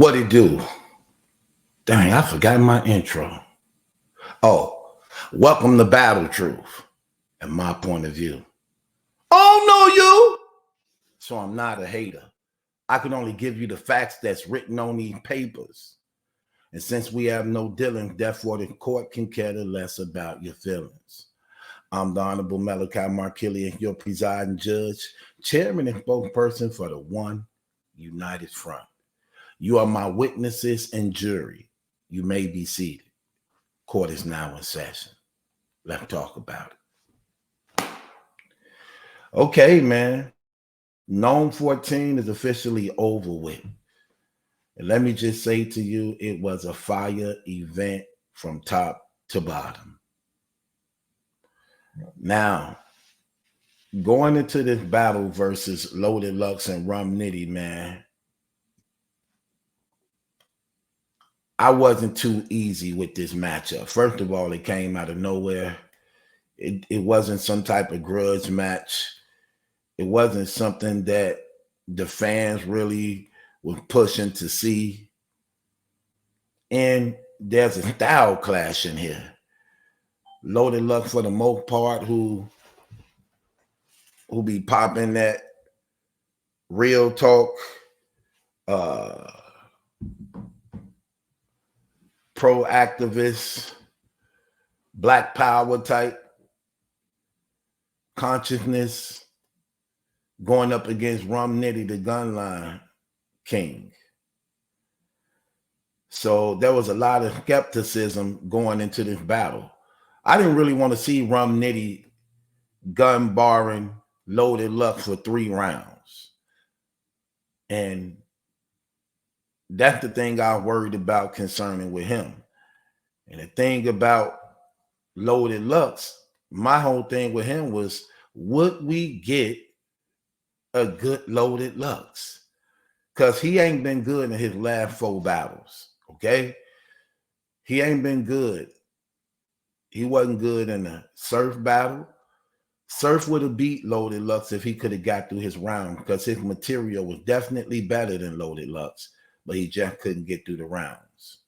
What it do? Dang, I forgot my intro. Oh, welcome to Battle Truth and my point of view. I don't know you, so I'm not a hater. I can only give you the facts that's written on these papers. And since we have no dealing, therefore the court can care less about your feelings. I'm the Honorable MallikiBaker, your presiding judge, chairman and spokesperson for the One United Front. You are my witnesses and jury. You may be seated. Court is now in session. Let's talk about it. Okay, man. Gnome 14 is officially over with. And let me just say to you, it was a fire event from top to bottom. Now, going into this battle versus Loaded Lux and Rum Nitty, man, I wasn't too easy with this matchup. First of all, it came out of nowhere. It wasn't some type of grudge match. It wasn't something that the fans really were pushing to see. And there's a style clash in here. Loaded Lux, for the most part, who be popping that real talk, pro-activist, black power type consciousness, going up against Rum Nitty, the gunline king. So there was a lot of skepticism going into this battle. I didn't really want to see Rum Nitty gun barring Loaded Lux for 3 rounds. And that's the thing I worried about concerning with him. And the thing about Loaded Lux, my whole thing with him was, would we get a good Loaded Lux? Because he ain't been good in his last 4 battles, okay? He ain't been good. He wasn't good in the Surf battle. Surf would have beat Loaded Lux if he could have got through his round, because his material was definitely better than Loaded Lux, but he just couldn't get through the rounds.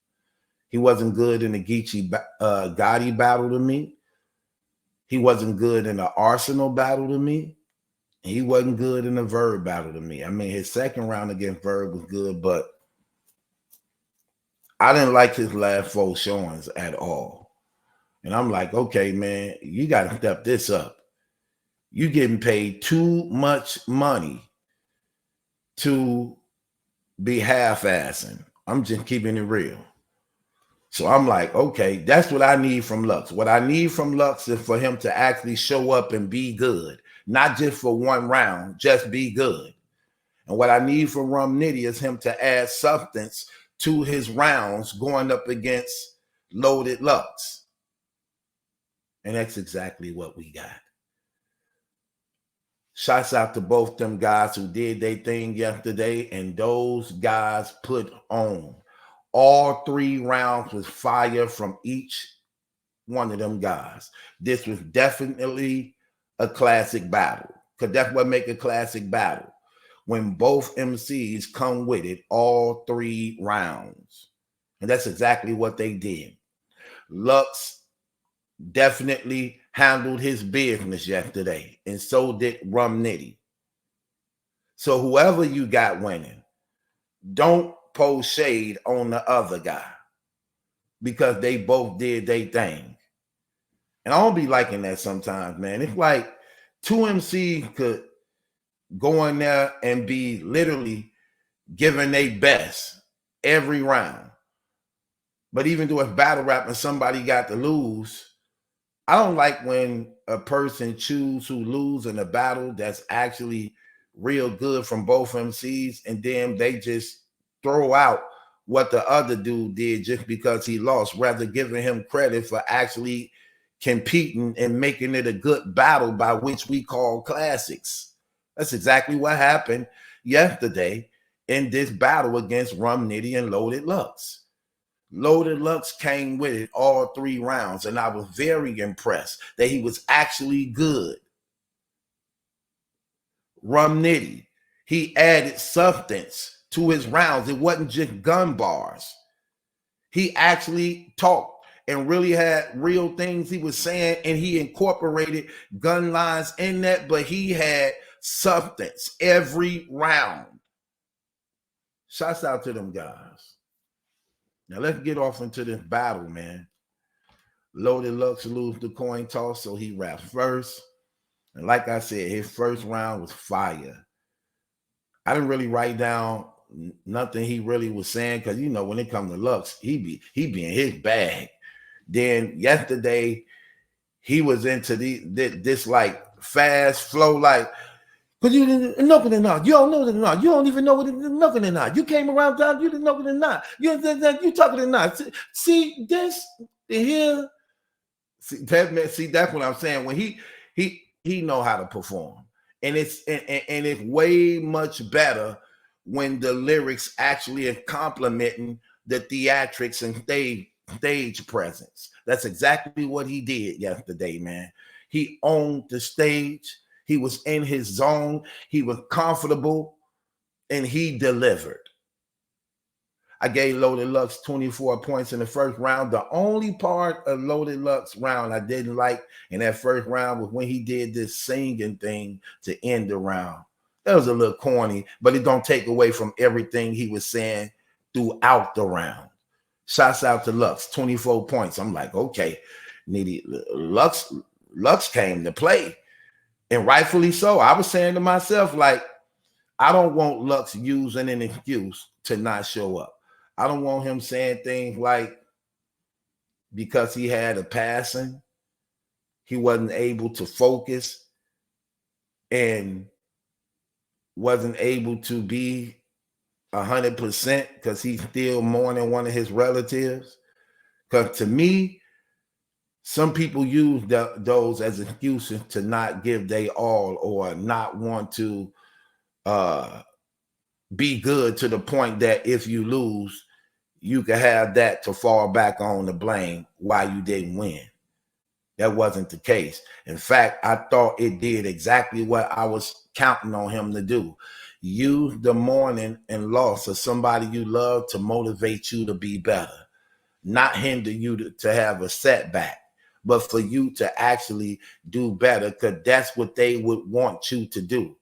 He wasn't good in the Geechee Gotti battle to me. He wasn't good in the Arsenal battle to me. He wasn't good in the Verb battle to me. I mean, his second round against Verb was good, but I didn't like his last 4 showings at all. And I'm like, okay, man, you got to step this up. You getting paid too much money to be half-assing. I'm just keeping it real. So I'm like, okay, that's what I need from Lux. What I need from Lux is for him to actually show up and be good. Not just for 1 round, just be good. And what I need from Rum Nitty is him to add substance to his rounds going up against Loaded Lux. And that's exactly what we got. Shouts out to both them guys who did their thing yesterday, and those guys put on. All 3 rounds was fire from each one of them guys. This was definitely a classic battle, because that's what make a classic battle, when both MCs come with it all 3 rounds. And that's exactly what they did. Lux definitely handled his business yesterday, and so did Rum Nitty. So whoever you got winning, don't post shade on the other guy, because they both did their thing. And I don't be liking that sometimes, man. It's like 2 MCs could go in there and be literally giving their best every round. But even though it's battle rap and somebody got to lose, I don't like when a person choose who lose in a battle that's actually real good from both MCs, and then they just throw out what the other dude did just because he lost, rather giving him credit for actually competing and making it a good battle, by which we call classics. That's exactly what happened yesterday in this battle against Rum Nitty and Loaded Lux. Loaded Lux came with it all 3 rounds, and I was very impressed that he was actually good. Rum Nitty, he added substance to his rounds. It wasn't just gun bars. He actually talked and really had real things he was saying, and he incorporated gun lines in that, but he had substance every round. Shouts out to them guys. Now let's get off into this battle, man. Loaded Lux lose the coin toss, so he raps first. And like I said, his first round was fire. I didn't really write down nothing he really was saying, because you know when it comes to Lux, he be in his bag. Then yesterday he was into this like fast flow, like, because you didn't know it or not. You don't know it or not. You don't even know what it is nothing or not. You came around town, you didn't know it or not. You talking or not. See this here. See, that's what I'm saying. When he know how to perform. And it's way much better when the lyrics actually are complementing the theatrics and stage presence. That's exactly what he did yesterday, man. He owned the stage. He was in his zone. He was comfortable, and he delivered. I gave Loaded Lux 24 points in the first round. The only part of Loaded Lux round I didn't like in that first round was when he did this singing thing to end the round. That was a little corny, but it don't take away from everything he was saying throughout the round. Shouts out to Lux, 24 points. I'm like, okay, Nitty, Lux came to play, and rightfully so. I was saying to myself, like, I don't want Lux using an excuse to not show up. I don't want him saying things like, because he had a passing, he wasn't able to focus and wasn't able to be 100% because he's still mourning one of his relatives. Because to me, some people use those as excuses to not give they all or not want to be good, to the point that if you lose, you can have that to fall back on the blame why you didn't win. That wasn't the case. In fact, I thought it did exactly what I was counting on him to do. Use the mourning and loss of somebody you love to motivate you to be better, not hinder you to have a setback, but for you to actually do better, because that's what they would want you to do.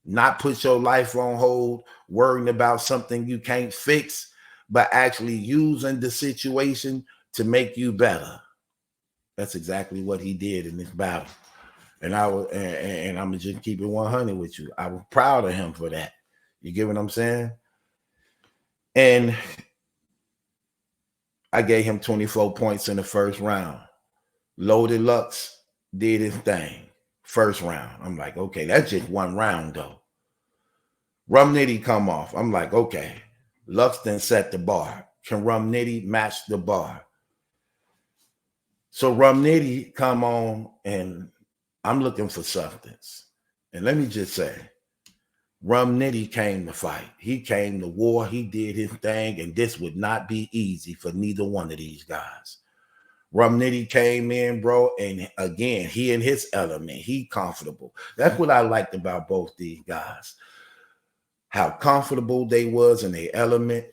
Not put your life on hold, worrying about something you can't fix, but actually using the situation to make you better. That's exactly what he did in this battle. And I'm gonna just keep it 100 with you. I was proud of him for that. You get what I'm saying? And I gave him 24 points in the first round. Loaded Lux did his thing. First round. I'm like, okay, that's just one round though. Rum Nitty come off. I'm like, okay, Lux then set the bar. Can Rum Nitty match the bar? So Rum Nitty come on, and I'm looking for substance. And let me just say, Rum Nitty came to fight. He came to war. He did his thing, and this would not be easy for neither one of these guys. Rum Nitty came in, bro, and again, he in his element. He comfortable. That's what I liked about both these guys. How comfortable they was in their element.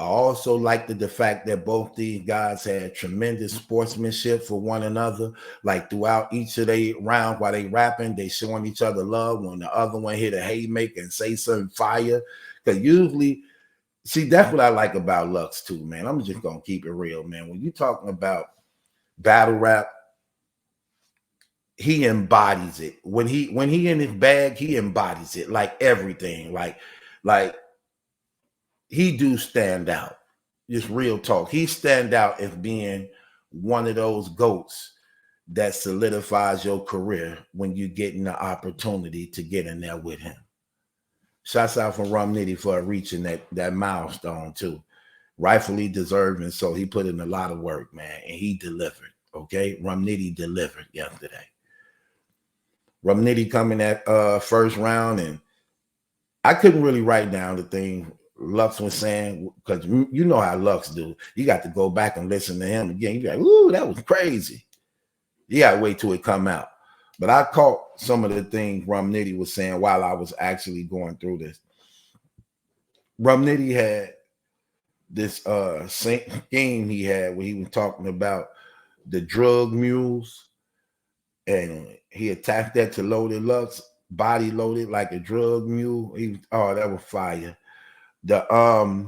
I also liked the fact that both these guys had tremendous sportsmanship for one another. Like throughout each of their rounds while they rapping, they showing each other love when the other one hit a haymaker and say something fire. Because usually, see, that's what I like about Lux too, man. I'm just gonna keep it real, man. When you're talking about battle rap, he embodies it. When he in his bag, he embodies it like everything. Like he do stand out. Just real talk. He stand out as being one of those GOATs that solidifies your career when you getting the opportunity to get in there with him. Shouts out for Rum Nitty for reaching that milestone too. Rightfully deserving. So he put in a lot of work, man, and he delivered. Okay, Rum Nitty delivered yesterday. Rum Nitty coming at first round, and I couldn't really write down the thing Lux was saying, because you know how Lux do. You got to go back and listen to him again. You're like, ooh, that was crazy. You got to wait till it come out. But I caught some of the things Rum Nitty was saying while I was actually going through this. Rum Nitty had this same game he had where he was talking about the drug mules, and he attacked that to Loaded Lux, body loaded like a drug mule. Oh, that was fire. The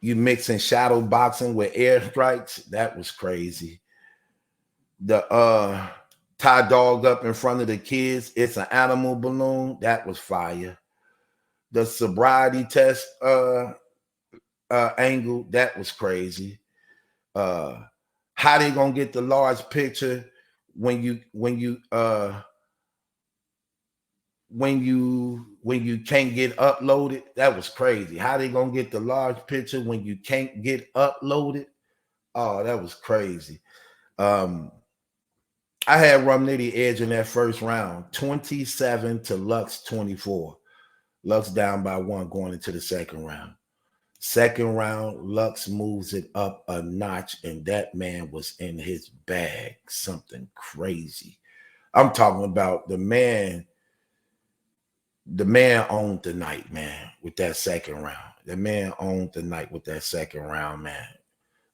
you mixing shadow boxing with airstrikes, that was crazy. The tie dog up in front of the kids, it's an animal balloon, that was fire. The sobriety test angle, that was crazy. How they gonna get the large picture when you can't get uploaded? That was crazy. How they gonna get the large picture when you can't get uploaded? Oh, that was crazy. I had Rum Nitty edge in that first round, 27 to Lux 24. Lux down by 1 going into the second round. Second round, Lux moves it up a notch, and that man was in his bag. Something crazy. I'm talking about the man owned the night, man, with that second round. The man owned the night with that second round, man.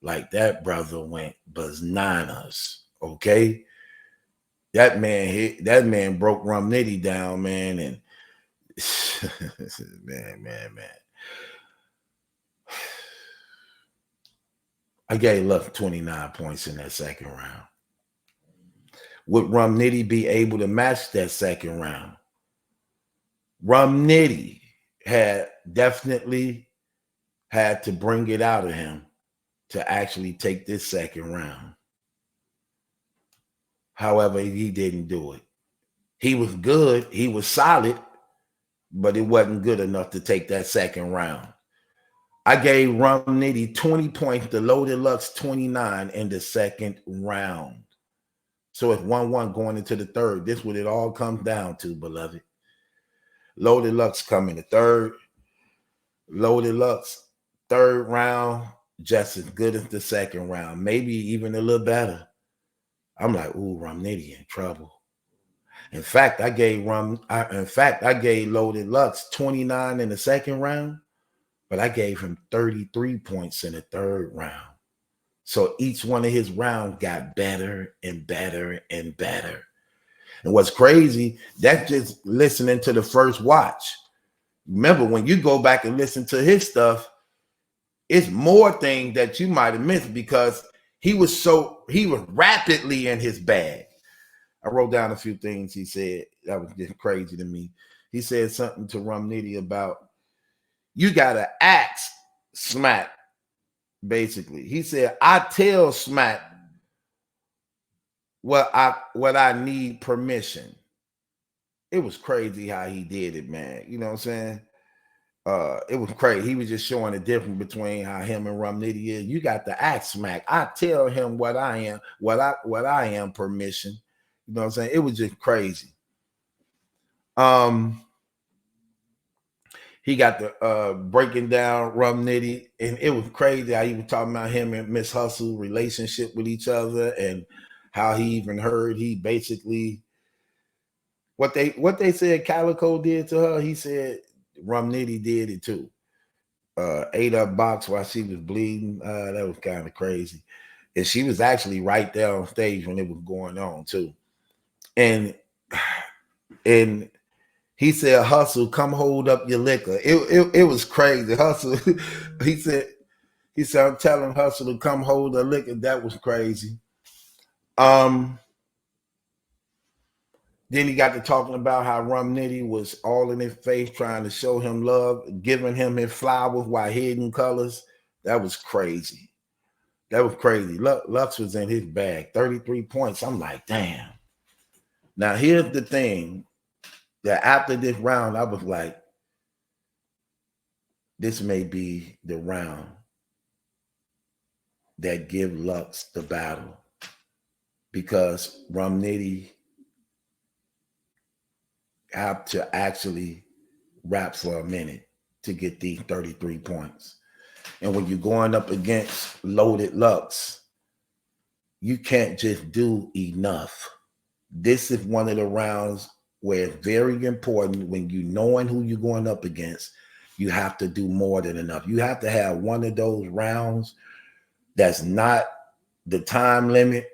Like, that brother went bananas, okay? That man broke Rum Nitty down, man, and man. I gave Lux 29 points in that second round. Would Rum Nitty be able to match that second round? Rum Nitty had definitely had to bring it out of him to actually take this second round. However, he didn't do it. He was good. He was solid, but it wasn't good enough to take that second round. I gave Rum Nitty 20 points to Loaded Lux 29 in the second round. So it's 1-1 going into the third. This is what it all comes down to, beloved. Loaded Lux coming to third. Loaded Lux, third round, just as good as the second round, maybe even a little better. I'm like, ooh, Rum Nitty in trouble. In fact, I gave Loaded Lux 29 in the second round, but I gave him 33 points in the third round. So each one of his rounds got better and better and better. And what's crazy, that's just listening to the first watch. Remember, when you go back and listen to his stuff, it's more things that you might have missed because he was rapidly in his bag. I wrote down a few things he said that was just crazy to me. He said something to Rum Nitty about, you gotta ask Smack, basically. He said, I tell Smack what I need permission. It was crazy how he did it, man. You know what I'm saying? It was crazy. He was just showing the difference between how him and Rum Nitty is. You got to ask Smack. I tell him what I am permission. You know what I'm saying? It was just crazy. He got the breaking down Rum Nitty, and it was crazy how he was talking about him and Miss Hustle relationship with each other, and how he even heard he basically what they said Calico did to her. He said Rum Nitty did it too. Ate up box while she was bleeding. That was kind of crazy. And she was actually right there on stage when it was going on too. And he said, Hustle, come hold up your liquor. It was crazy. Hustle, he said, I'm telling Hustle to come hold the liquor. That was crazy. Then he got to talking about how Rum Nitty was all in his face, trying to show him love, giving him his flowers while hidden colors. That was crazy. That was crazy. Lux was in his bag, 33 points. I'm like, damn. Now, here's the thing, that after this round, I was like, this may be the round that give Lux the battle, because Rum Nitty have to actually rap for a minute to get these 33 points. And when you're going up against Loaded Lux, you can't just do enough. This is one of the rounds where it's very important, when you knowing who you're going up against, you have to do more than enough. You have to have one of those rounds that's not the time limit,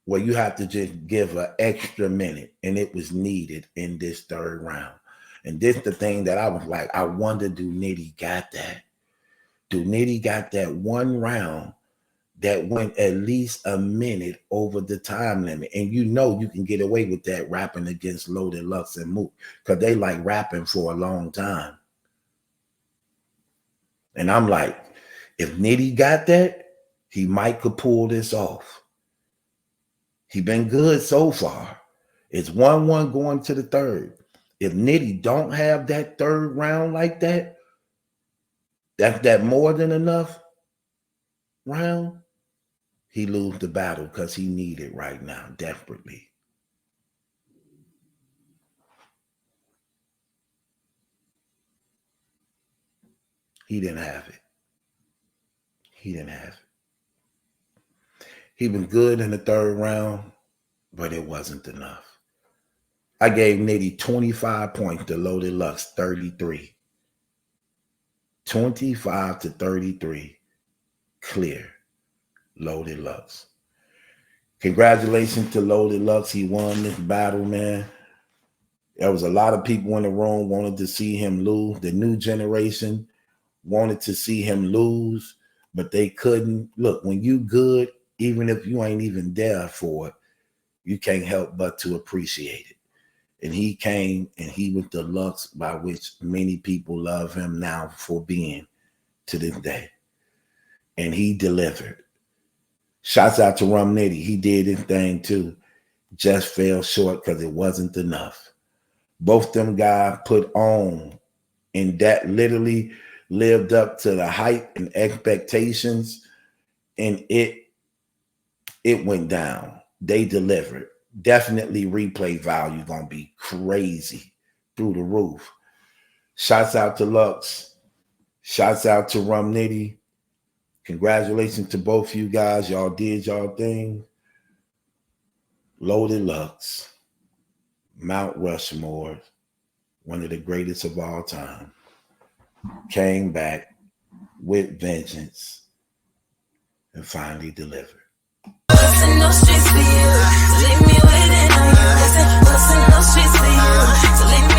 where you have to just give an extra minute, and it was needed in this third round. And this the thing that I was like, I wonder, do Nitty got that? Do Nitty got that one round that went at least a minute over the time limit? And you know you can get away with that rapping against Loaded Lux and Mook, because they like rapping for a long time. And I'm like, if Nitty got that, he might could pull this off. He been good so far. It's 1-1 going to the third. If Nitty don't have that third round like that, that more than enough round, he lose the battle, because he need it right now, desperately. He didn't have it. He didn't have it. He been good in the third round, but it wasn't enough. I gave Nitty 25 points to Loaded Lux 33. 25 to 33. Clear. Loaded Lux. Congratulations to Loaded Lux. He won this battle, man. There was a lot of people in the room wanted to see him lose. The new generation wanted to see him lose, but they couldn't. Look, when you good, even if you ain't even there for it, you can't help but to appreciate it. And he came, and he was the Lux by which many people love him now for being to this day. And he delivered. Shouts out to Rum Nitty. He did his thing too. Just fell short because it wasn't enough. Both them guys put on, and that literally lived up to the hype and expectations, and it went down. They delivered. Definitely replay value gonna be crazy through the roof. Shouts out to Lux. Shouts out to Rum Nitty. Congratulations to both you guys. Y'all did y'all thing. Loaded Lux, Mount Rushmore, one of the greatest of all time, came back with vengeance and finally delivered. What's in those streets for you? Leave me waiting on you. What's in those streets for you? So leave me